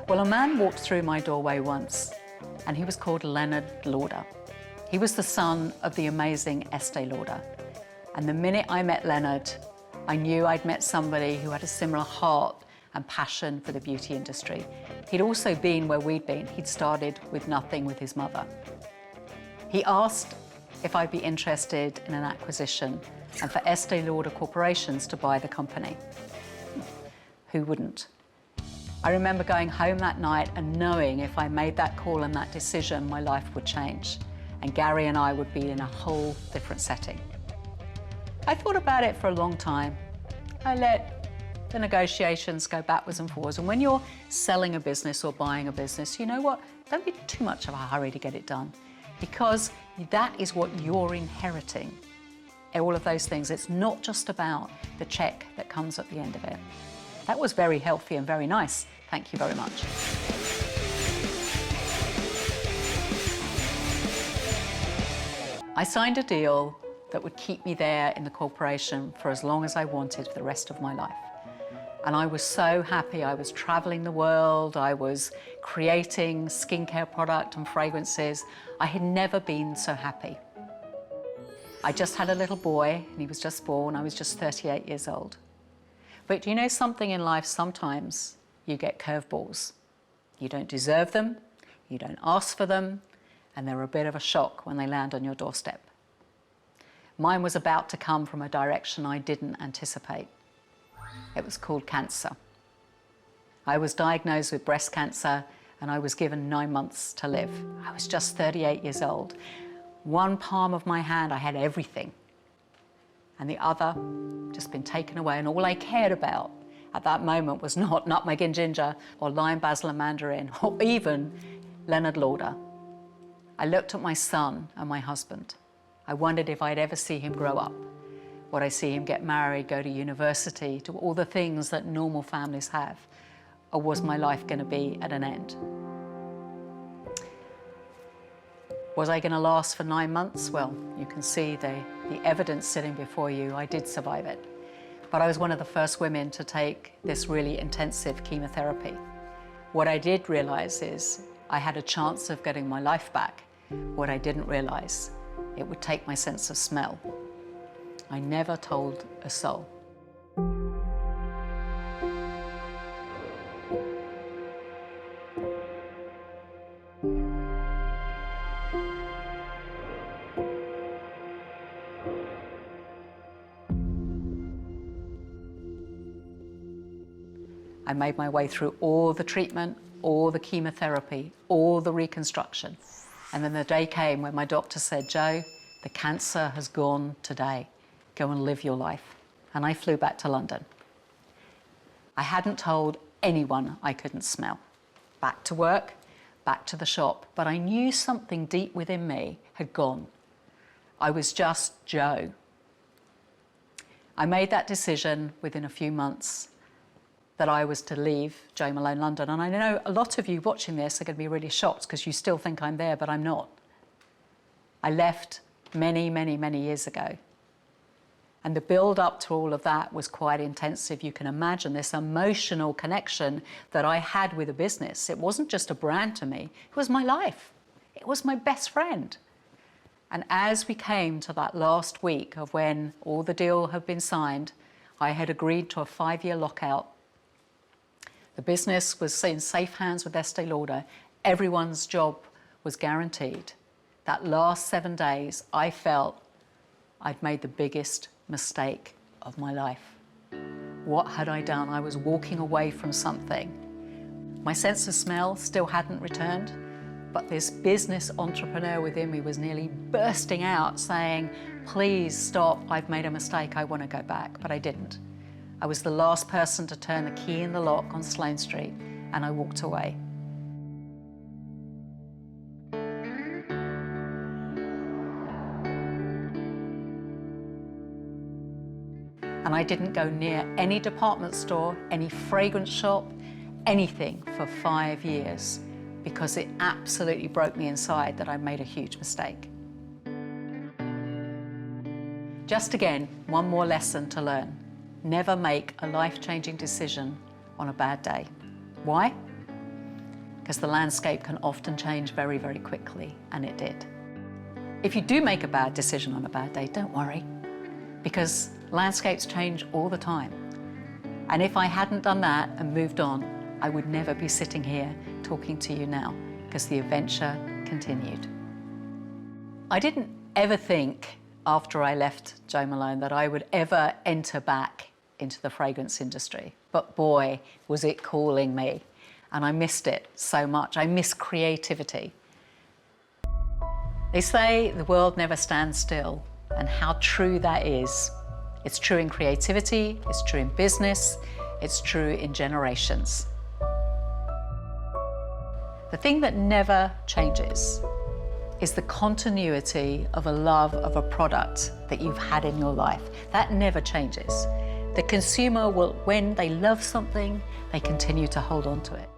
Well, a man walked through my doorway once, and he was called Leonard Lauder. He was the son of the amazing Estee Lauder. And the minute I met Leonard, I knew I'd met somebody who had a similar heart and passion for the beauty industry. He'd also been where we'd been. He'd started with nothing with his mother. He asked if I'd be interested in an acquisition and for Estee Lauder Corporations to buy the company. Who wouldn't? I remember going home that night and knowing if I made that call and that decision, my life would change, and Gary and I would be in a whole different setting. I thought about it for a long time. I let the negotiations go backwards and forwards, and when you're selling a business or buying a business, you know what? Don't be too much of a hurry to get it done, because that is what you're inheriting. All of those things. It's not just about the check that comes at the end of it. That was very healthy and very nice. Thank you very much. I signed a deal that would keep me there in the corporation for as long as I wanted for the rest of my life. And I was so happy. I was traveling the world. I was creating skincare product and fragrances. I had never been so happy. I just had a little boy, and he was just born. I was just 38 years old. But do you know something in life? Sometimes you get curveballs. You don't deserve them, you don't ask for them, and they're a bit of a shock when they land on your doorstep. Mine was about to come from a direction I didn't anticipate. It was called cancer. I was diagnosed with breast cancer, and I was given 9 months to live. I was just 38 years old. One palm of my hand, I had everything. And the other, just been taken away. And all I cared about at that moment was not nutmeg and ginger or lime, basil and mandarin, or even Leonard Lauder. I looked at my son and my husband. I wondered if I'd ever see him grow up. Would I see him get married, go to university, do all the things that normal families have? Or was my life going to be at an end? Was I going to last for 9 months? Well, you can see the evidence sitting before you. I did survive it. But I was one of the first women to take this really intensive chemotherapy. What I did realize is I had a chance of getting my life back. What I didn't realize, it would take my sense of smell. I never told a soul. I made my way through all the treatment, all the chemotherapy, all the reconstruction. And then the day came when my doctor said, "Jo, the cancer has gone today. Go and live your life." And I flew back to London. I hadn't told anyone I couldn't smell. Back to work, back to the shop, but I knew something deep within me had gone. I was just Jo. I made that decision within a few months that I was to leave Jo Malone London. And I know a lot of you watching this are going to be really shocked because you still think I'm there, but I'm not. I left many, many, many years ago. And the build up to all of that was quite intensive. You can imagine this emotional connection that I had with a business. It wasn't just a brand to me, it was my life. It was my best friend. And as we came to that last week of when all the deal had been signed, I had agreed to a 5-year lockout. The business was in safe hands with Estee Lauder. Everyone's job was guaranteed. That last 7 days, I felt I'd made the biggest mistake of my life. What had I done? I was walking away from something. My sense of smell still hadn't returned, but this business entrepreneur within me was nearly bursting out saying, "Please stop, I've made a mistake, I want to go back," but I didn't. I was the last person to turn the key in the lock on Sloane Street, and I walked away. And I didn't go near any department store, any fragrance shop, anything for 5 years, because it absolutely broke me inside that I'd made a huge mistake. Just again, one more lesson to learn. Never make a life-changing decision on a bad day. Why? because the landscape can often change very, very quickly, and it did. If you do make a bad decision on a bad day, don't worry, because landscapes change all the time. And if I hadn't done that and moved on, I would never be sitting here talking to you now, because the adventure continued. I didn't ever think after I left Jo Malone that I would ever enter back into the fragrance industry. But boy, was it calling me. And I missed it so much. I miss creativity. They say the world never stands still, and how true that is. It's true in creativity, it's true in business, it's true in generations. The thing that never changes is the continuity of a love of a product that you've had in your life. That never changes. The consumer will, when they love something, they continue to hold on to it.